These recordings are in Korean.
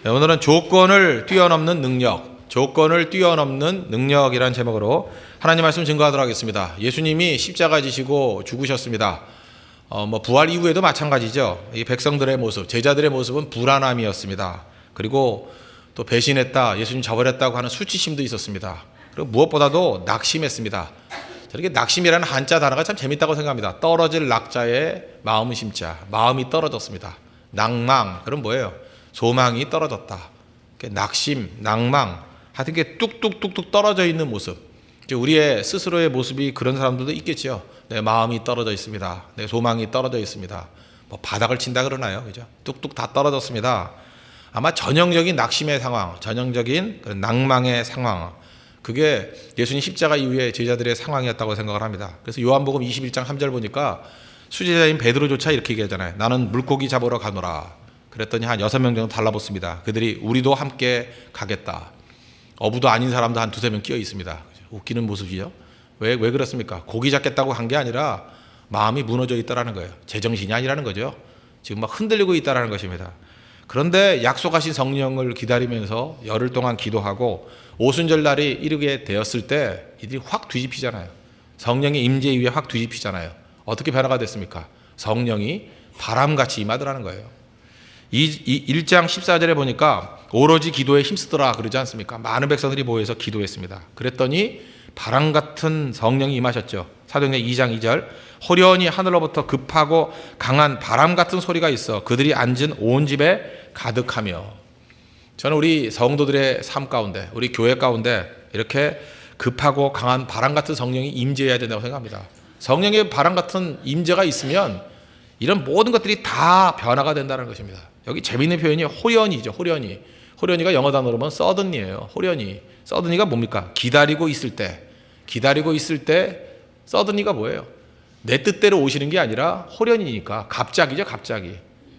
네, 오늘은 조건을 뛰어넘는 능력이라는 제목으로 하나님 말씀 증거하도록 하겠습니다. 예수님이 십자가 지시고 죽으셨습니다. 부활 이후에도 마찬가지죠. 이 백성들의 모습, 제자들의 모습은 불안함이었습니다. 그리고 또 배신했다, 예수님 저버렸다고 하는 수치심도 있었습니다. 그리고 무엇보다도 낙심했습니다. 저렇게 낙심이라는 한자 단어가 참 재밌다고 생각합니다. 떨어질 낙자에 마음 심자, 마음이 떨어졌습니다. 낭망, 그럼 뭐예요? 소망이 떨어졌다. 낙심, 낭망, 하여튼 게 뚝뚝뚝뚝 떨어져 있는 모습. 우리의 스스로의 모습이 그런 사람들도 있겠죠. 내 마음이 떨어져 있습니다. 내 소망이 떨어져 있습니다. 바닥을 친다 그러나요? 그죠? 뚝뚝 다 떨어졌습니다. 아마 전형적인 낙심의 상황, 전형적인 낭망의 상황, 그게 예수님 십자가 이후에 제자들의 상황이었다고 생각을 합니다. 그래서 요한복음 21장 3절 보니까 수제자인 베드로조차 이렇게 얘기하잖아요. 나는 물고기 잡으러 가노라. 그랬더니 한 6명 정도 달라붙습니다. 그들이 우리도 함께 가겠다. 어부도 아닌 사람도 한 2-3명 끼어 있습니다. 웃기는 모습이죠. 왜 그렇습니까? 고기 잡겠다고 한 게 아니라 마음이 무너져 있다라는 거예요. 제정신이 아니라는 거죠. 지금 막 흔들리고 있다라는 것입니다. 그런데 약속하신 성령을 기다리면서 열흘 동안 기도하고 오순절 날이 이르게 되었을 때 이들이 확 뒤집히잖아요. 성령의 임재 이후에 확 뒤집히잖아요. 어떻게 변화가 됐습니까? 성령이 바람같이 임하더라는 거예요. 1장 14절에 보니까 오로지 기도에 힘쓰더라 그러지 않습니까? 많은 백성들이 모여서 기도했습니다. 그랬더니 바람 같은 성령이 임하셨죠. 사도행전 2장 2절 호련히 하늘로부터 급하고 강한 바람 같은 소리가 있어 그들이 앉은 온 집에 가득하며. 저는 우리 성도들의 삶 가운데, 우리 교회 가운데 이렇게 급하고 강한 바람 같은 성령이 임재해야 된다고 생각합니다. 성령의 바람 같은 임재가 있으면 이런 모든 것들이 다 변화가 된다는 것입니다. 여기 재미있는 표현이 호련이죠. 호련이가 영어 단어로 보면 suddenly예요. 호련이. suddenly가 뭡니까? 기다리고 있을 때 suddenly가 뭐예요? 내 뜻대로 오시는 게 아니라 호련이니까 갑자기죠. 갑자기.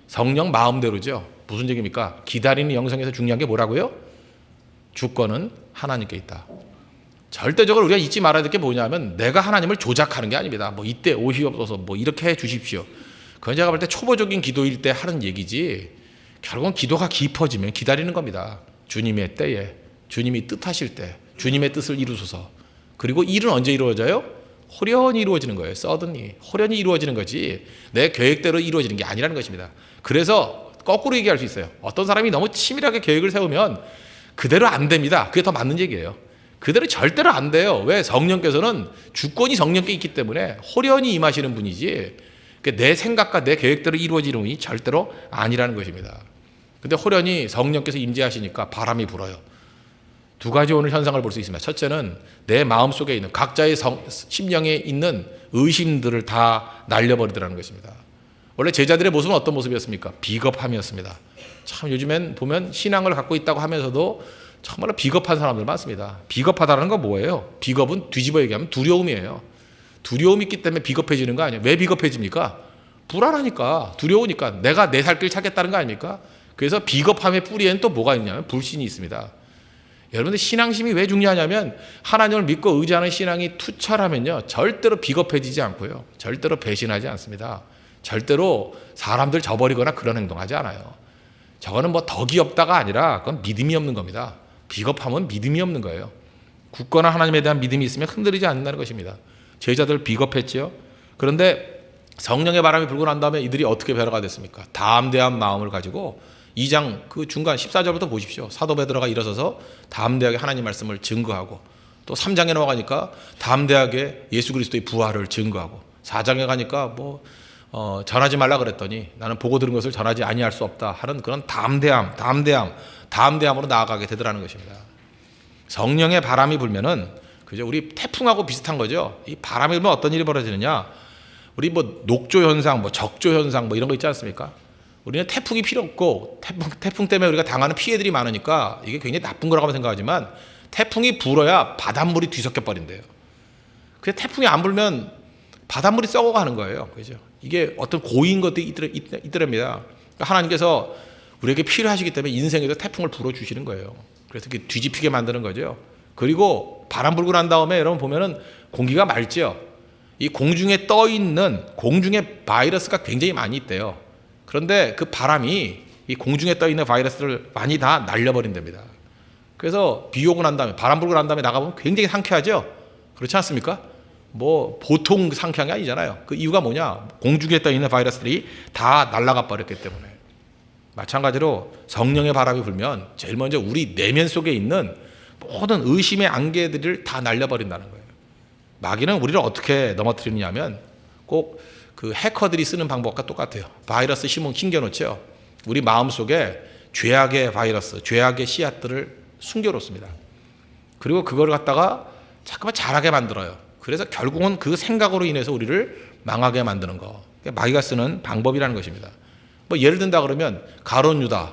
성령 마음대로죠. 무슨 얘기입니까? 기다리는 영성에서 중요한 게 뭐라고요? 주권은 하나님께 있다. 절대적으로 우리가 잊지 말아야 될 게 뭐냐면 내가 하나님을 조작하는 게 아닙니다. 이때 오시옵소서 이렇게 해 주십시오. 그건 제가 볼 때 초보적인 기도일 때 하는 얘기지, 결국은 기도가 깊어지면 기다리는 겁니다. 주님의 때에, 주님이 뜻하실 때, 주님의 뜻을 이루소서. 그리고 일은 언제 이루어져요? 호련히 이루어지는 거예요. suddenly. 호련히 이루어지는 거지 내 계획대로 이루어지는 게 아니라는 것입니다. 그래서 거꾸로 얘기할 수 있어요. 어떤 사람이 너무 치밀하게 계획을 세우면 그대로 안 됩니다. 그게 더 맞는 얘기예요. 그대로 절대로 안 돼요. 왜? 성령께서는 주권이 성령께 있기 때문에 호련히 임하시는 분이지 내 생각과 내 계획대로 이루어지는 분이 절대로 아니라는 것입니다. 근데 호련히 성령께서 임재하시니까 바람이 불어요. 2가지 오늘 현상을 볼 수 있습니다. 첫째는 내 마음속에 있는 각자의 심령에 있는 의심들을 다 날려버리더라는 것입니다. 원래 제자들의 모습은 어떤 모습이었습니까? 비겁함이었습니다. 참 요즘엔 보면 신앙을 갖고 있다고 하면서도 정말로 비겁한 사람들 많습니다. 비겁하다는 건 뭐예요? 비겁은 뒤집어 얘기하면 두려움이에요. 두려움이 있기 때문에 비겁해지는 거 아니에요. 왜 비겁해집니까? 불안하니까, 두려우니까, 내가 내 살 길 찾겠다는 거 아닙니까? 그래서 비겁함의 뿌리에는 또 뭐가 있냐면 불신이 있습니다. 여러분들 신앙심이 왜 중요하냐면 하나님을 믿고 의지하는 신앙이 투철하면요 절대로 비겁해지지 않고요, 절대로 배신하지 않습니다. 절대로 사람들 저버리거나 그런 행동하지 않아요. 저거는 덕이 없다가 아니라 그건 믿음이 없는 겁니다. 비겁함은 믿음이 없는 거예요. 굳건한 하나님에 대한 믿음이 있으면 흔들리지 않는다는 것입니다. 제자들 비겁했죠. 그런데 성령의 바람이 불고 난 다음에 이들이 어떻게 변화가 됐습니까? 담대한 마음을 가지고 2장 그 중간 14절부터 보십시오. 사도 베드로가 일어서서 담대하게 하나님 말씀을 증거하고, 또 3장에 넘어가니까 담대하게 예수 그리스도의 부활을 증거하고, 4장에 가니까 전하지 말라 그랬더니 나는 보고 들은 것을 전하지 아니할 수 없다 하는 그런 담대함으로 나아가게 되더라는 것입니다. 성령의 바람이 불면은 그죠, 우리 태풍하고 비슷한 거죠. 이 바람이 불면 어떤 일이 벌어지느냐, 우리 녹조 현상, 적조 현상 이런 거 있지 않습니까? 우리는 태풍이 필요 없고 태풍 때문에 우리가 당하는 피해들이 많으니까 이게 굉장히 나쁜 거라고 생각하지만 태풍이 불어야 바닷물이 뒤섞여 버린대요. 그래서 태풍이 안 불면 바닷물이 썩어가는 거예요. 그죠? 이게 어떤 고인 것들이 있더랍니다. 하나님께서 우리에게 필요하시기 때문에 인생에서 태풍을 불어주시는 거예요. 그래서 이렇게 뒤집히게 만드는 거죠. 그리고 바람 불고 난 다음에 여러분 보면은 공기가 맑죠. 이 공중에 떠 있는 공중에 바이러스가 굉장히 많이 있대요. 그런데 그 바람이 이 공중에 떠 있는 바이러스를 많이 다 날려버린답니다. 그래서 비 오고 난 다음에 바람 불고 난 다음에 나가보면 굉장히 상쾌하죠. 그렇지 않습니까? 뭐 보통 상쾌한 게 아니잖아요. 그 이유가 뭐냐? 공중에 떠 있는 바이러스들이 다 날아가 버렸기 때문에. 마찬가지로 성령의 바람이 불면 제일 먼저 우리 내면 속에 있는 모든 의심의 안개들을 다 날려버린다는 거예요. 마귀는 우리를 어떻게 넘어뜨리냐면 꼭 그 해커들이 쓰는 방법과 똑같아요. 바이러스 심겨놓죠. 우리 마음속에 죄악의 바이러스, 죄악의 씨앗들을 숨겨놓습니다. 그리고 그걸 갖다가 잠깐만 잘하게 만들어요. 그래서 결국은 그 생각으로 인해서 우리를 망하게 만드는 거. 마귀가 쓰는 방법이라는 것입니다. 뭐 예를 든다 그러면 가룟 유다,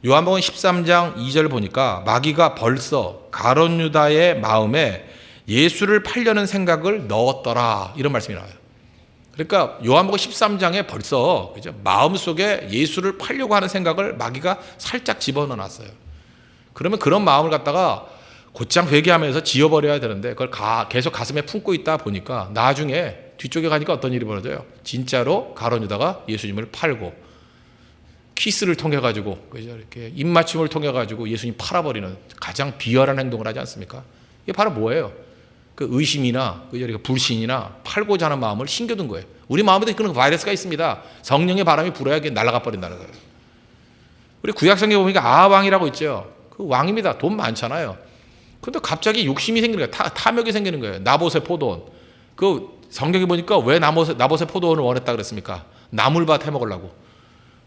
요한복음 13장 2절 보니까 마귀가 벌써 가룟 유다의 마음에 예수를 팔려는 생각을 넣었더라, 이런 말씀이 나와요. 그러니까 요한복음 13장에 벌써 그죠? 마음속에 예수를 팔려고 하는 생각을 마귀가 살짝 집어넣어놨어요. 그러면 그런 마음을 갖다가 곧장 회개하면서 지워버려야 되는데 그걸 계속 가슴에 품고 있다 보니까 나중에 뒤쪽에 가니까 어떤 일이 벌어져요? 진짜로 가룟 유다가 예수님을 팔고 키스를 통해 가지고 그죠? 이렇게 입맞춤을 통해 가지고 예수님 팔아버리는 가장 비열한 행동을 하지 않습니까? 이게 바로 뭐예요? 그 의심이나 불신이나 팔고자 하는 마음을 심겨둔 거예요. 우리 마음에도 그런 바이러스가 있습니다. 성령의 바람이 불어야 날아가 버린다는 거예요. 우리 구약성경에 보니까 아왕이라고 있죠. 그 왕입니다. 돈 많잖아요. 근데 갑자기 욕심이 생기는 거예요. 탐욕이 생기는 거예요. 나봇의 포도원. 그 성경에 보니까 왜 나봇의 포도원을 원했다 그랬습니까? 나물밭 해먹으려고.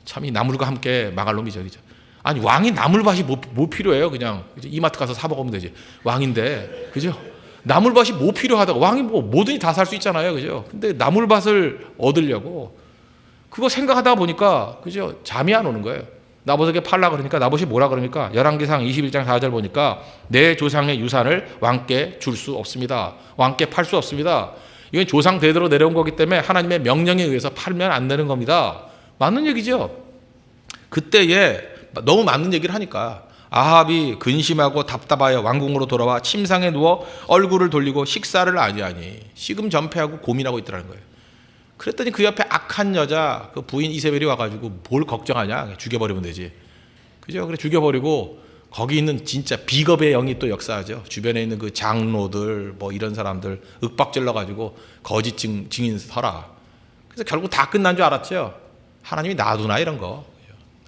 참 이 나물과 함께 망할 놈이죠. 그죠? 아니 왕이 나물밭이 뭐 필요해요? 그냥 이마트 가서 사 먹으면 되지. 왕인데 그죠? 나물밭이 뭐 필요하다고. 왕이 뭐 뭐든지 다 살 수 있잖아요. 그죠? 근데 나물밭을 얻으려고 그거 생각하다 보니까 그죠? 잠이 안 오는 거예요. 나봇에게 팔라 그러니까 나봇이 뭐라 그러니까 열왕기상 21장 4절 보니까 내 조상의 유산을 왕께 줄 수 없습니다. 왕께 팔 수 없습니다. 이건 조상 대대로 내려온 거기 때문에 하나님의 명령에 의해서 팔면 안 되는 겁니다. 맞는 얘기죠. 그때에 너무 맞는 얘기를 하니까 아합이 근심하고 답답하여 왕궁으로 돌아와 침상에 누워 얼굴을 돌리고 식사를 아니하니 시금전폐하고 고민하고 있더라는 거예요. 그랬더니 그 옆에 악한 여자 그 부인 이세벨이 와가지고 뭘 걱정하냐, 죽여버리면 되지. 그죠? 그래 죽여버리고 거기 있는 진짜 비겁의 영이 또 역사하죠. 주변에 있는 그 장로들 뭐 이런 사람들 윽박질러가지고 거짓 증인 서라. 그래서 결국 다 끝난 줄 알았죠. 하나님이 놔두나 이런 거.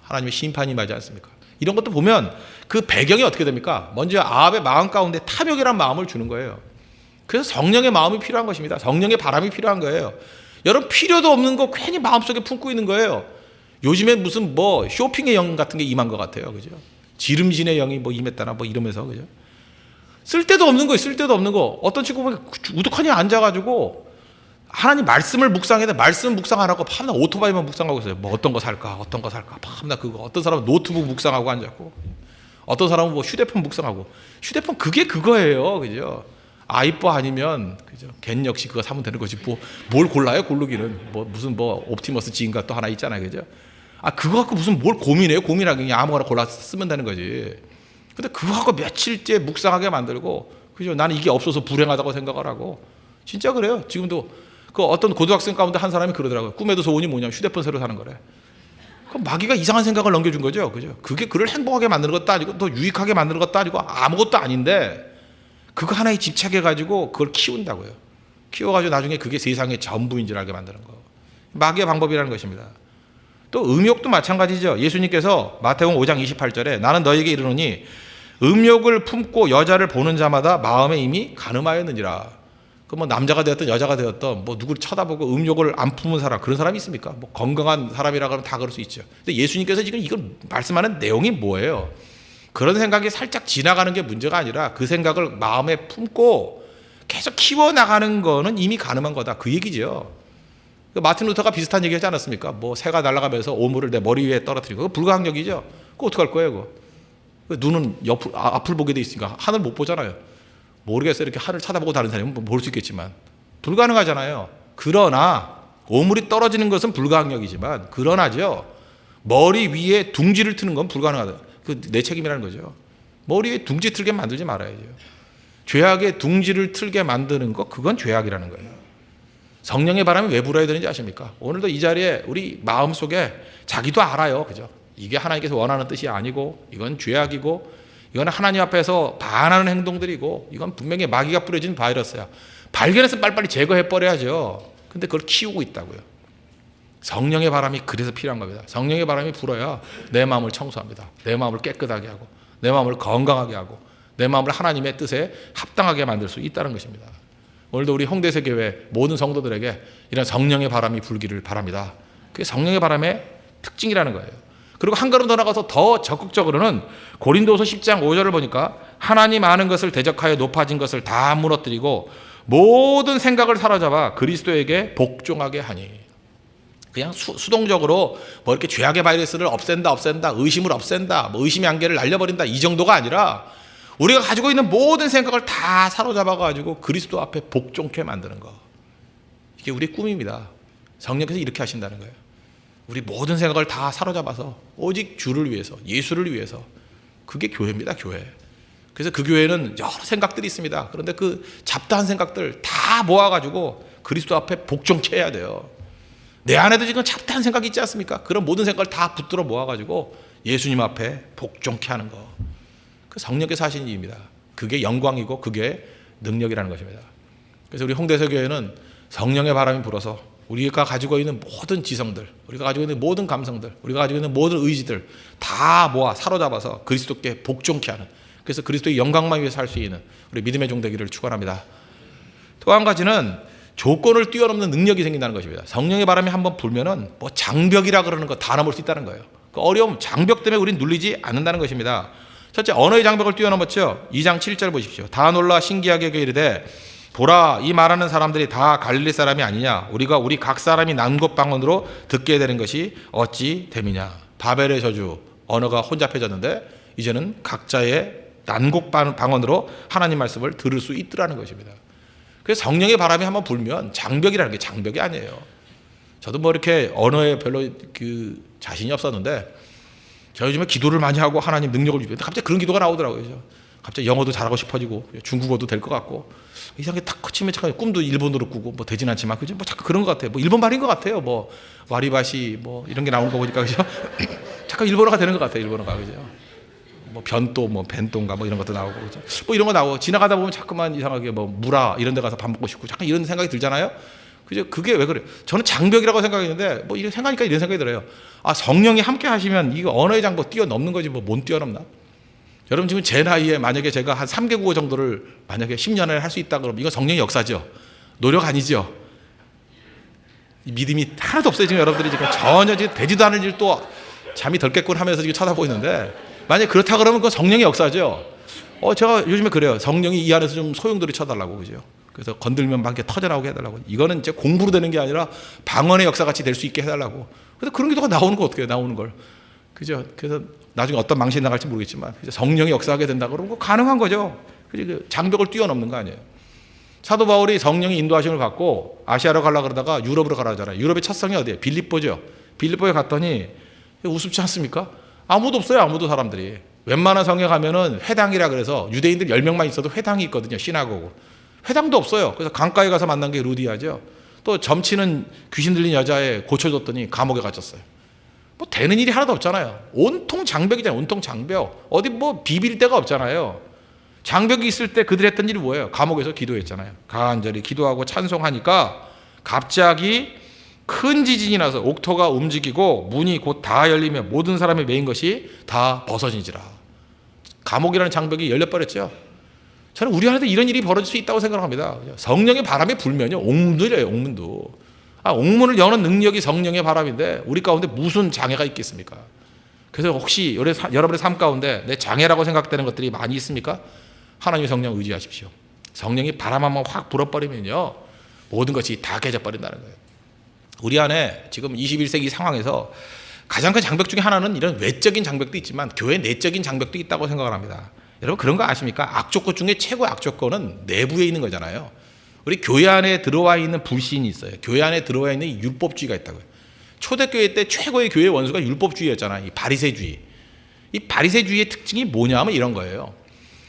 하나님의 심판이 임하지 않습니까? 이런 것도 보면 그 배경이 어떻게 됩니까? 먼저 아합의 마음 가운데 탐욕이란 마음을 주는 거예요. 그래서 성령의 마음이 필요한 것입니다. 성령의 바람이 필요한 거예요. 여러분 필요도 없는 거 괜히 마음속에 품고 있는 거예요. 요즘에 무슨 뭐 쇼핑의 영 같은 게 임한 것 같아요. 그죠? 지름신의 영이 뭐 임했다나 뭐 이러면서 그죠? 쓸데도 없는 거예요. 쓸데도 없는 거. 어떤 친구 보면 우두커니 앉아가지고 하나님 말씀을 묵상해야 돼. 말씀 묵상 안 하고 밤낮 오토바이만 묵상하고 있어요. 뭐 어떤 거 살까? 밤낮 그거. 어떤 사람은 노트북 묵상하고 앉았고, 어떤 사람은 뭐 휴대폰 묵상하고. 휴대폰 그게 그거예요. 그죠? 아이뻐 아니면 그죠? 걘 역시 그거 사면 되는 거지. 뭘 골라요? 고르기는 무슨 옵티머스 지인가 또 하나 있잖아요. 그죠? 그거 갖고 무슨 뭘 고민해요? 고민하기 그냥 아무거나 골라 쓰면 되는 거지. 근데 그거 갖고 며칠째 묵상하게 만들고, 그죠? 나는 이게 없어서 불행하다고 생각을 하고. 진짜 그래요. 지금도 그 어떤 고등학생 가운데 한 사람이 그러더라고요. 꿈에도 소원이 뭐냐면 휴대폰 새로 사는 거래. 그럼 마귀가 이상한 생각을 넘겨준 거죠. 그죠? 그게 그를 행복하게 만드는 것도 아니고 더 유익하게 만드는 것도 아니고 아무것도 아닌데 그거 하나에 집착해가지고 그걸 키운다고요. 키워가지고 나중에 그게 세상의 전부인 줄 알게 만드는 거. 마귀의 방법이라는 것입니다. 또 음욕도 마찬가지죠. 예수님께서 마태복음 5장 28절에 나는 너에게 이르노니 음욕을 품고 여자를 보는 자마다 마음에 이미 간음하였느니라. 그 뭐 남자가 되었든 여자가 되었든 뭐 누구를 쳐다보고 음욕을 안 품은 사람, 그런 사람이 있습니까? 뭐 건강한 사람이라 그러면 다 그럴 수 있죠. 근데 예수님께서 지금 이걸 말씀하는 내용이 뭐예요? 그런 생각이 살짝 지나가는 게 문제가 아니라 그 생각을 마음에 품고 계속 키워나가는 거는 이미 가늠한 거다. 그 얘기죠. 마틴 루터가 비슷한 얘기 하지 않았습니까? 뭐 새가 날아가면서 오물을 내 머리 위에 떨어뜨리고. 그거 불가항력이죠. 그거 어떡할 거예요, 그거? 눈은 앞을 보게 돼 있으니까 하늘 못 보잖아요. 모르겠어요. 이렇게 하늘 쳐다보고 다른 사람은 볼 수 있겠지만 불가능하잖아요. 그러나 오물이 떨어지는 것은 불가항력이지만 그러나죠. 머리 위에 둥지를 트는 건 불가능하다. 그 내 책임이라는 거죠. 머리 위에 둥지 틀게 만들지 말아야죠. 죄악의 둥지를 틀게 만드는 거, 그건 죄악이라는 거예요. 성령의 바람이 왜 불어야 되는지 아십니까? 오늘도 이 자리에 우리 마음속에 자기도 알아요. 그죠? 이게 하나님께서 원하는 뜻이 아니고 이건 죄악이고 이건 하나님 앞에서 반하는 행동들이고 이건 분명히 마귀가 뿌려진 바이러스야. 발견해서 빨리빨리 제거해버려야죠. 근데 그걸 키우고 있다고요. 성령의 바람이 그래서 필요한 겁니다. 성령의 바람이 불어야 내 마음을 청소합니다. 내 마음을 깨끗하게 하고 내 마음을 건강하게 하고 내 마음을 하나님의 뜻에 합당하게 만들 수 있다는 것입니다. 오늘도 우리 홍대세 교회 모든 성도들에게 이런 성령의 바람이 불기를 바랍니다. 그게 성령의 바람의 특징이라는 거예요. 그리고 한 걸음 더 나가서 더 적극적으로는 고린도서 10장 5절을 보니까 하나님 아는 것을 대적하여 높아진 것을 다 무너뜨리고 모든 생각을 사로잡아 그리스도에게 복종하게 하니. 그냥 수동적으로 뭐 이렇게 죄악의 바이러스를 없앤다, 의심을 없앤다, 뭐 의심의 안개를 날려버린다 이 정도가 아니라 우리가 가지고 있는 모든 생각을 다 사로잡아가지고 그리스도 앞에 복종케 만드는 거. 이게 우리의 꿈입니다. 성령께서 이렇게 하신다는 거예요. 우리 모든 생각을 다 사로잡아서 오직 주를 위해서, 예수를 위해서. 그게 교회입니다, 교회. 그래서 그 교회는 여러 생각들이 있습니다. 그런데 그 잡다한 생각들 다 모아가지고 그리스도 앞에 복종케 해야 돼요. 내 안에도 지금 잡다한 생각이 있지 않습니까? 그런 모든 생각을 다 붙들어 모아가지고 예수님 앞에 복종케 하는 거. 그 성령께서 하시는 일입니다. 그게 영광이고 그게 능력이라는 것입니다. 그래서 우리 홍대서 교회는 성령의 바람이 불어서 우리가 가지고 있는 모든 지성들, 우리가 가지고 있는 모든 감성들, 우리가 가지고 있는 모든 의지들 다 모아 사로잡아서 그리스도께 복종케 하는, 그래서 그리스도의 영광만 위해 살 수 있는 우리 믿음의 종 되기를 축원합니다. 또 한 가지는 조건을 뛰어넘는 능력이 생긴다는 것입니다. 성령의 바람이 한번 불면은 뭐 장벽이라 그러는 거 다 넘을 수 있다는 거예요. 그 어려움, 장벽 때문에 우리는 눌리지 않는다는 것입니다. 첫째, 언어의 장벽을 뛰어넘었죠. 2장 7절 보십시오. 다 놀라 신기하게 이르되 보라, 이 말하는 사람들이 다 갈릴리 사람이 아니냐. 우리가 우리 각 사람이 난곳 방언으로 듣게 되는 것이 어찌 됨이냐. 바벨의 저주, 언어가 혼잡해졌는데 이제는 각자의 난곡 방언으로 하나님 말씀을 들을 수 있더라는 것입니다. 그래서 성령의 바람이 한번 불면 장벽이라는 게 장벽이 아니에요. 저도 뭐 이렇게 언어에 별로 그 자신이 없었는데 제가 요즘에 기도를 많이 하고 하나님 능력을 주는데 갑자기 그런 기도가 나오더라고요. 갑자기 영어도 잘하고 싶어지고 중국어도 될 것 같고 이상하게 탁 치면 잠깐 꿈도 일본어로 꾸고 뭐 되진 않지만 그죠? 뭐 자꾸 그런 것 같아요. 뭐 일본 말인 것 같아요. 뭐 와리바시 뭐 이런 게 나오는 거 보니까 그죠? 잠깐 일본어가 되는 것 같아요. 일본어가 그죠? 뭐 변또 뭐 벤또인가 뭐 이런 것도 나오고 그죠? 뭐 이런 거 나오고 지나가다 보면 자꾸만 이상하게 뭐 무라 이런 데 가서 밥 먹고 싶고 잠깐 이런 생각이 들잖아요. 그죠? 그게 왜 그래요? 저는 장벽이라고 생각했는데 뭐 이런 생각하니까 이런 생각이 들어요. 아, 성령이 함께 하시면 이거 언어의 장벽 뛰어넘는 거지 뭐 못 뛰어넘나? 여러분 지금 제 나이에 만약에 제가 한 3개 국어 정도를 만약에 10년을 할 수 있다 그러면 이건 성령의 역사죠. 노력 아니죠. 믿음이 하나도 없어요. 지금 여러분들이 지금 전혀 지금 되지도 않은 일 또 잠이 덜 깼군 하면서 지금 쳐다보이는데 만약에 그렇다 그러면 그건 성령의 역사죠. 제가 요즘에 그래요. 성령이 이 안에서 좀 소용돌이 쳐달라고 그죠. 그래서 건들면 막 이렇게 터져나오게 해달라고. 이거는 이제 공부로 되는 게 아니라 방언의 역사같이 될 수 있게 해달라고. 그래서 그런 기도가 나오는 거 어떻게 해요? 나오는 걸. 그죠? 그래서 나중에 어떤 망신이 나갈지 모르겠지만 성령이 역사하게 된다 그러면 그거 가능한 거죠. 그 장벽을 뛰어넘는 거 아니에요. 사도 바울이 성령의 인도하심을 받고 아시아로 가려고 그러다가 유럽으로 가라 하잖아요. 유럽의 첫 성이 어디예요? 빌립보죠. 빌립보에 갔더니 우습지 않습니까? 아무도 없어요. 아무도 사람들이. 웬만한 성에 가면은 회당이라 그래서 유대인들 10명만 있어도 회당이 있거든요. 시나고고. 회당도 없어요. 그래서 강가에 가서 만난 게 루디아죠. 또 점치는 귀신 들린 여자애 고쳐줬더니 감옥에 갇혔어요. 뭐 되는 일이 하나도 없잖아요. 온통 장벽이잖아요. 온통 장벽. 어디 뭐 비빌 데가 없잖아요. 장벽이 있을 때 그들이 했던 일이 뭐예요? 감옥에서 기도했잖아요. 간절히 기도하고 찬송하니까 갑자기 큰 지진이 나서 옥토가 움직이고 문이 곧 다 열리며 모든 사람이 메인 것이 다 벗어지니라. 감옥이라는 장벽이 열려버렸죠. 저는 우리 안에도 이런 일이 벌어질 수 있다고 생각합니다. 성령의 바람이 불면요, 옥문들이에요. 옥문도. 옥문을 여는 능력이 성령의 바람인데 우리 가운데 무슨 장애가 있겠습니까? 그래서 혹시 여러분의 삶 가운데 내 장애라고 생각되는 것들이 많이 있습니까? 하나님의 성령 의지하십시오. 성령이 바람 한번 확 불어버리면요, 모든 것이 다 깨져버린다는 거예요. 우리 안에 지금 21세기 상황에서 가장 큰 장벽 중에 하나는 이런 외적인 장벽도 있지만 교회 내적인 장벽도 있다고 생각을 합니다. 여러분 그런 거 아십니까? 악조건 중에 최고의 악조건은 내부에 있는 거잖아요. 우리 교회 안에 들어와 있는 불신이 있어요. 교회 안에 들어와 있는 율법주의가 있다고요. 초대교회 때 최고의 교회 원수가 율법주의였잖아요. 이 바리새주의. 이 바리새주의의 특징이 뭐냐 하면 이런 거예요.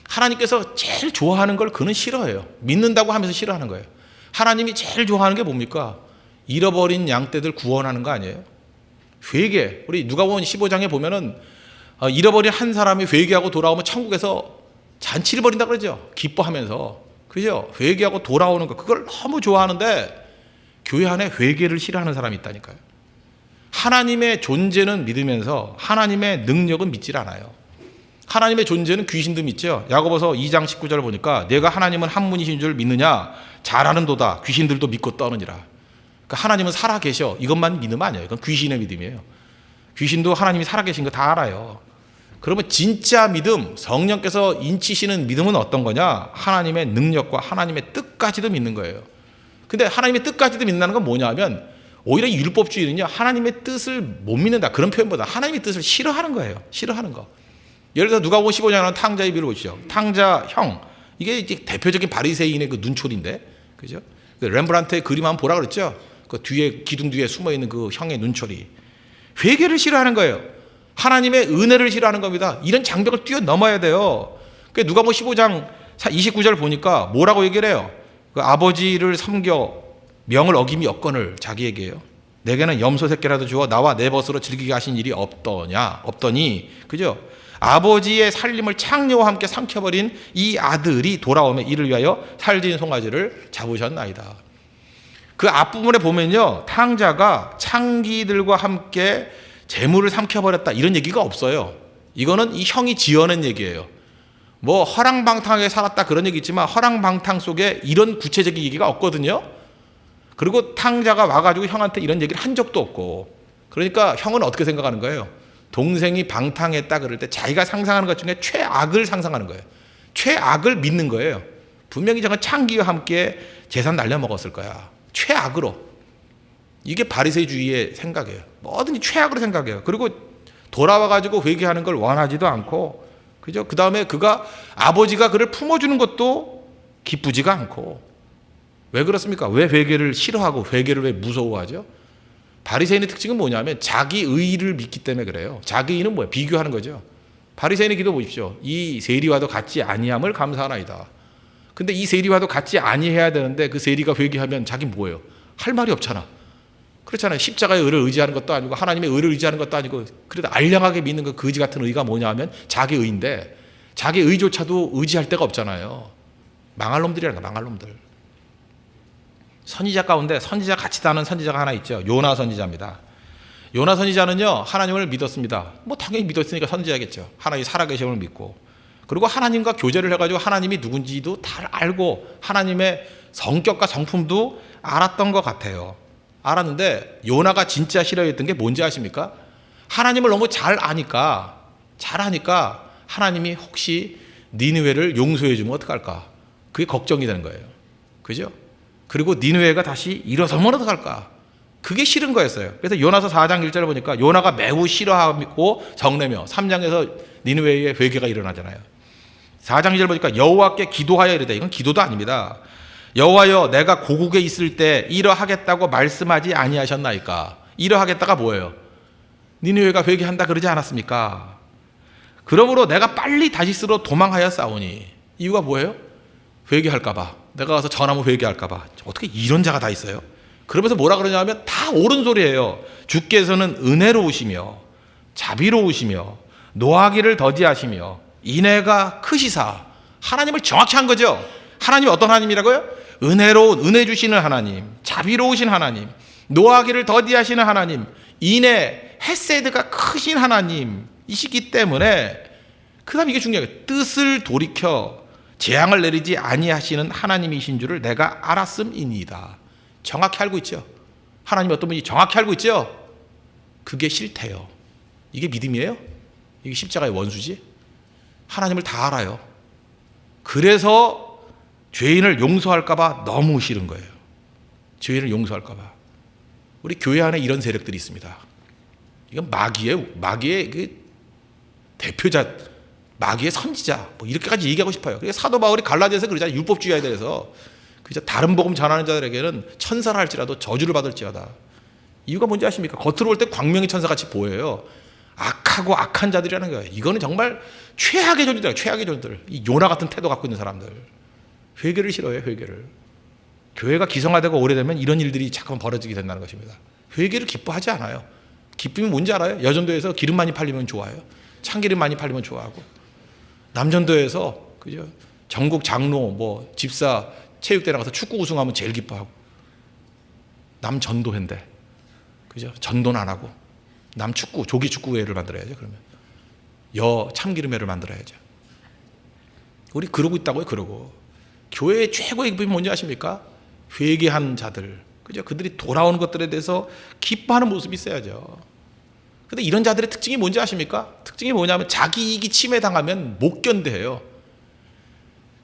하나님께서 제일 좋아하는 걸 그는 싫어해요. 믿는다고 하면서 싫어하는 거예요. 하나님이 제일 좋아하는 게 뭡니까? 잃어버린 양떼들 구원하는 거 아니에요? 회개. 우리 누가복음 15장에 보면은 잃어버린 한 사람이 회개하고 돌아오면 천국에서 잔치를 벌인다 그러죠. 기뻐하면서. 그죠? 회개하고 돌아오는 거 그걸 너무 좋아하는데 교회 안에 회개를 싫어하는 사람이 있다니까요. 하나님의 존재는 믿으면서 하나님의 능력은 믿질 않아요. 하나님의 존재는 귀신도 믿죠. 야고보서 2장 19절 보니까 내가 하나님은 한 분이신 줄 믿느냐 잘하는도다 귀신들도 믿고 떠느니라. 그러니까 하나님은 살아계셔 이것만 믿으면 아니에요. 이건 귀신의 믿음이에요. 귀신도 하나님이 살아계신 거 다 알아요. 그러면 진짜 믿음, 성령께서 인치시는 믿음은 어떤 거냐? 하나님의 능력과 하나님의 뜻까지도 믿는 거예요. 근데 하나님의 뜻까지도 믿는다는 건 뭐냐 하면 오히려 율법주의는요 하나님의 뜻을 못 믿는다 그런 표현보다 하나님의 뜻을 싫어하는 거예요. 싫어하는 거. 예를 들어 누가복음 15장에 탕자의 비유를 보시죠. 탕자 형 이게 이제 대표적인 바리새인의 그 눈초리인데, 그죠? 그 렘브란트의 그림 한번 보라 그랬죠. 그 뒤에 기둥 뒤에 숨어 있는 그 형의 눈초리. 회개를 싫어하는 거예요. 하나님의 은혜를 싫어하는 겁니다. 이런 장벽을 뛰어넘어야 돼요. 그 누가복음 15장 29절 보니까 뭐라고 얘기를 해요? 그 아버지를 섬겨 명을 어김이 없거늘 자기에게요. 내게는 염소 새끼라도 주어 나와 내 벗으로 즐기게 하신 일이 없더니, 그죠? 아버지의 살림을 창녀와 함께 삼켜버린 이 아들이 돌아오며 이를 위하여 살진 송아지를 잡으셨나이다. 그 앞부분에 보면요 탕자가 창기들과 함께 재물을 삼켜버렸다 이런 얘기가 없어요. 이거는 이 형이 지어낸 얘기예요. 뭐 허랑방탕하게 살았다 그런 얘기 있지만 허랑방탕 속에 이런 구체적인 얘기가 없거든요. 그리고 탕자가 와가지고 형한테 이런 얘기를 한 적도 없고. 그러니까 형은 어떻게 생각하는 거예요? 동생이 방탕했다 그럴 때 자기가 상상하는 것 중에 최악을 상상하는 거예요. 최악을 믿는 거예요. 분명히 저건 창기와 함께 재산 날려먹었을 거야. 최악으로. 이게 바리새주의의 생각이에요. 뭐든지 최악으로 생각해요. 그리고 돌아와가지고 회개하는 걸 원하지도 않고, 그죠? 그 다음에 그가 아버지가 그를 품어주는 것도 기쁘지가 않고. 왜 그렇습니까? 왜 회개를 싫어하고 회개를 왜 무서워하죠? 바리새인의 특징은 뭐냐면 자기 의를 믿기 때문에 그래요. 자기 의는 뭐예요? 비교하는 거죠. 바리새인의 기도 보십시오. 이 세리와도 같지 아니함을 감사하나이다. 근데 이 세리와도 같지 아니해야 되는데 그 세리가 회개하면 자기 뭐예요? 할 말이 없잖아. 그렇잖아요. 십자가의 의를 의지하는 것도 아니고 하나님의 의를 의지하는 것도 아니고 그래도 알량하게 믿는 그 거지 같은 의가 뭐냐 하면 자기 의인데 자기 의조차도 의지할 데가 없잖아요. 망할 놈들이라는 거야. 망할 놈들. 선지자 가운데 선지자 같이 다는 선지자가 하나 있죠. 요나 선지자입니다. 요나 선지자는요 하나님을 믿었습니다. 뭐 당연히 믿었으니까 선지자겠죠. 하나님이 살아계심을 믿고 그리고 하나님과 교제를 해가지고 하나님이 누군지도 다 알고 하나님의 성격과 성품도 알았던 것 같아요. 알았는데 요나가 진짜 싫어했던 게 뭔지 아십니까? 하나님을 너무 잘 아니까 하나님이 혹시 니느웨를 용서해 주면 어떡할까? 그게 걱정이 되는 거예요. 그죠? 그리고 니느웨가 다시 일어서면 어떡할까? 그게 싫은 거였어요. 그래서 요나서 4장 1절을 보니까 요나가 매우 싫어하고 성내며 3장에서 니느웨의 회개가 일어나잖아요. 4장 2절 보니까 여호와께 기도하여 이르되 이건 기도도 아닙니다. 여호와여 내가 고국에 있을 때 이러하겠다고 말씀하지 아니하셨나이까? 이러하겠다가 뭐예요? 니느웨가 회개한다 그러지 않았습니까? 그러므로 내가 빨리 다시스로 도망하여 싸우니 이유가 뭐예요? 회개할까 봐. 내가 가서 전하면 회개할까 봐. 어떻게 이런 자가 다 있어요? 그러면서 뭐라 그러냐 하면 다 옳은 소리예요. 주께서는 은혜로우시며 자비로우시며 노하기를 더디하시며 인애가 크시사. 하나님을 정확히 한 거죠. 하나님이 어떤 하나님이라고요? 은혜로운 은혜 주시는 하나님, 자비로우신 하나님, 노하기를 더디하시는 하나님, 인애 헤세드가 크신 하나님이시기 때문에 그다음 이게 중요해요. 뜻을 돌이켜 재앙을 내리지 아니하시는 하나님이신 줄을 내가 알았음이니이다. 정확히 알고 있죠. 하나님이 어떤 분인지 정확히 알고 있죠. 그게 싫대요. 이게 믿음이에요? 이게 십자가의 원수지? 하나님을 다 알아요. 그래서 죄인을 용서할까 봐 너무 싫은 거예요. 죄인을 용서할까 봐. 우리 교회 안에 이런 세력들이 있습니다. 이건 마귀의 그 대표자, 마귀의 선지자, 뭐 이렇게까지 얘기하고 싶어요. 그래서 사도 바울이 갈라디아서 그러잖아요. 율법주의에 대해서. 그죠? 다른 복음 전하는 자들에게는 천사라 할지라도 저주를 받을지어다. 이유가 뭔지 아십니까? 겉으로 볼 때 광명의 천사같이 보여요. 악하고 악한 자들이라는 거예요. 이거는 정말 최악의 존재들, 최악의 존재들. 이 요나 같은 태도 갖고 있는 사람들. 회개를 싫어해요, 회개를. 교회가 기성화되고 오래되면 이런 일들이 자꾸만 벌어지게 된다는 것입니다. 회개를 기뻐하지 않아요. 기쁨이 뭔지 알아요? 여전도에서 기름 많이 팔리면 좋아요. 참기름 많이 팔리면 좋아하고, 남전도에서 그죠? 전국 장로 뭐 집사 체육대회 나가서 축구 우승하면 제일 기뻐하고, 남전도회인데 그죠? 전도는 안 하고 남축구 조기 축구회를 만들어야죠. 그러면 참기름회를 만들어야죠. 우리 그러고 있다고요. 그러고 교회의 최고의 기쁨이 뭔지 아십니까? 회개한 자들, 그죠? 그들이 돌아오는 것들에 대해서 기뻐하는 모습이 있어야죠. 근데 이런 자들의 특징이 뭔지 아십니까? 특징이 뭐냐면 자기 이익이 침해당하면 못 견뎌해요.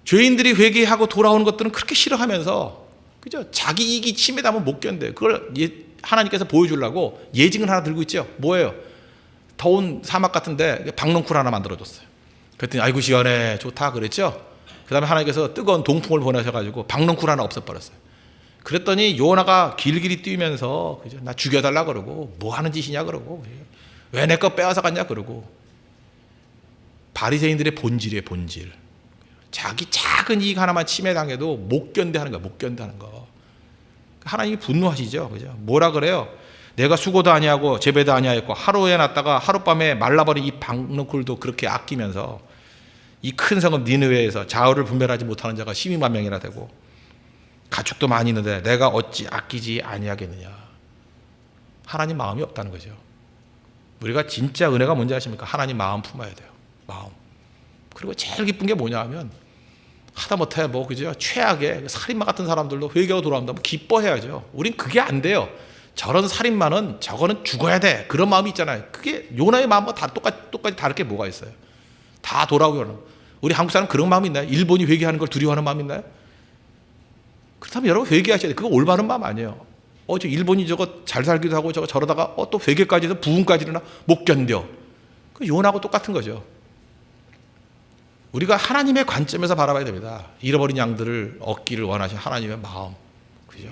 죄인들이 회개하고 돌아오는 것들은 그렇게 싫어하면서, 그죠? 자기 이익이 침해당하면 못 견뎌요. 그걸 하나님께서 보여주려고 예증을 하나 들고 있죠. 뭐예요? 더운 사막 같은데 박넝쿨 하나 만들어줬어요. 그랬더니 아이고 시원해 좋다 그랬죠. 그 다음에 하나님께서 뜨거운 동풍을 보내셔가지고 박넝쿨 하나 없애버렸어요. 그랬더니 요나가 길길이 뛰면서, 그죠? 나 죽여달라 그러고, 뭐 하는 짓이냐 그러고, 왜 내 거 빼앗아 갔냐 그러고. 바리새인들의 본질이에요. 본질. 자기 작은 이익 하나만 침해당해도 못 견뎌하는 거야. 못 견뎌하는 거. 하나님이 분노하시죠. 그죠? 뭐라 그래요? 내가 수고도 아니하고 재배도 아니하였고 하루에 났다가 하룻밤에 말라버린 이 박넝쿨도 그렇게 아끼면서 이 큰 성읍 니느웨에서 좌우를 분별하지 못하는 자가 12만 명이나 되고 가축도 많이 있는데 내가 어찌 아끼지 아니하겠느냐. 하나님 마음이 없다는 거죠. 우리가 진짜 은혜가 뭔지 아십니까? 하나님 마음 품어야 돼요. 마음. 그리고 제일 기쁜 게 뭐냐 하면 하다못해 뭐 그죠? 최악의 살인마 같은 사람들도 회개하고 돌아온다면 기뻐해야죠. 우린 그게 안 돼요. 저런 살인마는 저거는 죽어야 돼. 그런 마음이 있잖아요. 그게 요나의 마음과 다 똑같이 다를 게 뭐가 있어요? 다 돌아오게 하는. 우리 한국 사람 그런 마음이 있나요? 일본이 회개하는 걸 두려워하는 마음이 있나요? 그렇다면 여러분 회개하셔야 돼요. 그거 올바른 마음 아니에요. 저 일본이 저거 잘 살기도 하고 저러다가 또 회개까지 해서 부흥까지는 못 견뎌. 그 요나하고 똑같은 거죠. 우리가 하나님의 관점에서 바라봐야 됩니다. 잃어버린 양들을 얻기를 원하신 하나님의 마음. 그죠?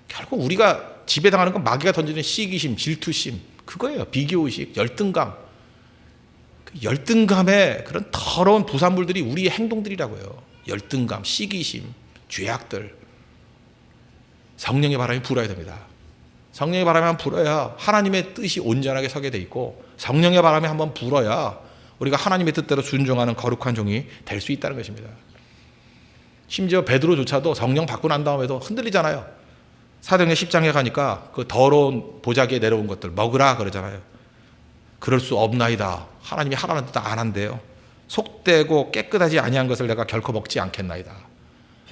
결국 우리가 지배당하는 건 마귀가 던지는 시기심, 질투심, 그거예요. 비교의식, 열등감. 그 열등감의 그런 더러운 부산물들이 우리의 행동들이라고요. 열등감, 시기심, 죄악들. 성령의 바람이 불어야 됩니다. 성령의 바람이 한번 불어야 하나님의 뜻이 온전하게 서게 돼 있고, 성령의 바람이 한번 불어야 우리가 하나님의 뜻대로 순종하는 거룩한 종이 될 수 있다는 것입니다. 심지어 베드로조차도 성령 받고 난 다음에도 흔들리잖아요. 사도행전 10장에 가니까 그 더러운 보자기에 내려온 것들 먹으라 그러잖아요. 그럴 수 없나이다. 하나님이 하라는 뜻 안 한대요. 속되고 깨끗하지 아니한 것을 내가 결코 먹지 않겠나이다.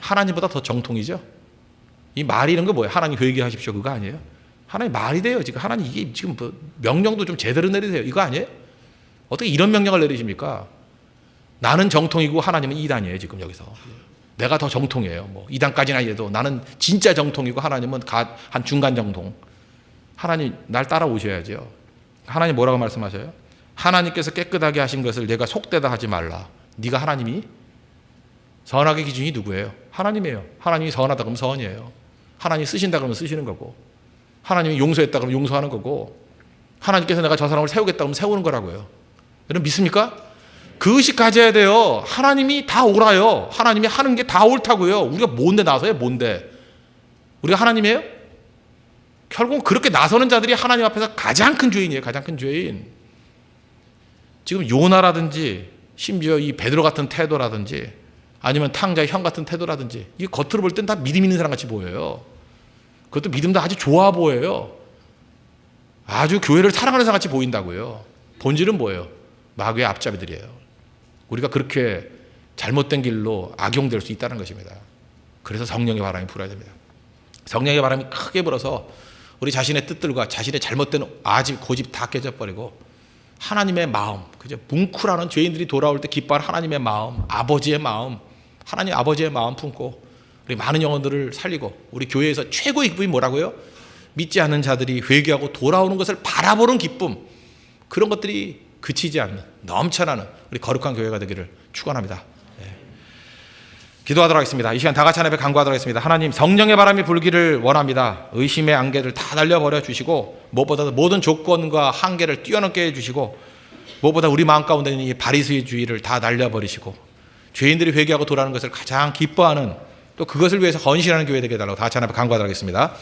하나님보다 더 정통이죠. 이 말이 이런 거 뭐예요? 하나님 회개하십시오 그거 아니에요? 하나님 말이 돼요. 지금 하나님 이게 지금 뭐 명령도 좀 제대로 내리세요. 이거 아니에요? 어떻게 이런 명령을 내리십니까? 나는 정통이고 하나님은 이단이에요. 지금 여기서 내가 더 정통이에요. 뭐 이단까지는 아니어도 나는 진짜 정통이고 하나님은 한 중간 정통. 하나님 날 따라오셔야죠. 하나님 뭐라고 말씀하셔요? 하나님께서 깨끗하게 하신 것을 내가 속되다 하지 말라. 네가 하나님이? 선악의 기준이 누구예요? 하나님이에요. 하나님이 선하다 그러면 선이에요. 하나님이 쓰신다 그러면 쓰시는 거고, 하나님이 용서했다 그러면 용서하는 거고, 하나님께서 내가 저 사람을 세우겠다 그러면 세우는 거라고요. 여러분 믿습니까? 그 의식 가져야 돼요. 하나님이 다 옳아요. 하나님이 하는 게 다 옳다고요. 우리가 뭔데 나서요? 뭔데? 우리가 하나님이에요? 결국 그렇게 나서는 자들이 하나님 앞에서 가장 큰 죄인이에요. 가장 큰 죄인. 지금 요나라든지 심지어 이 베드로 같은 태도라든지 아니면 탕자의 형 같은 태도라든지 이게 겉으로 볼 땐 다 믿음 있는 사람 같이 보여요. 그것도 믿음도 아주 좋아 보여요. 아주 교회를 사랑하는 사람 같이 보인다고요. 본질은 뭐예요? 마귀의 앞잡이들이에요. 우리가 그렇게 잘못된 길로 악용될 수 있다는 것입니다. 그래서 성령의 바람이 불어야 됩니다. 성령의 바람이 크게 불어서 우리 자신의 뜻들과 자신의 잘못된 아집, 고집 다 깨져버리고 하나님의 마음, 그죠? 뭉클하는 죄인들이 돌아올 때 기뻐하는 하나님의 마음, 아버지의 마음, 하나님 아버지의 마음 품고 우리 많은 영혼들을 살리고, 우리 교회에서 최고의 기쁨이 뭐라고요? 믿지 않는 자들이 회개하고 돌아오는 것을 바라보는 기쁨, 그런 것들이 그치지 않는 넘쳐나는 우리 거룩한 교회가 되기를 축원합니다. 기도하도록 하겠습니다. 이 시간 다 같이 하나님께 간구하도록 하겠습니다. 하나님, 성령의 바람이 불기를 원합니다. 의심의 안개를 다 날려버려 주시고, 무엇보다도 모든 조건과 한계를 뛰어넘게 해주시고, 무엇보다 우리 마음 가운데 있는 이 바리새인주의를 다 날려버리시고, 죄인들이 회개하고 돌아오는 것을 가장 기뻐하는, 또 그것을 위해서 헌신하는 교회 되게 해달라고 다 같이 하나님께 간구하도록 하겠습니다.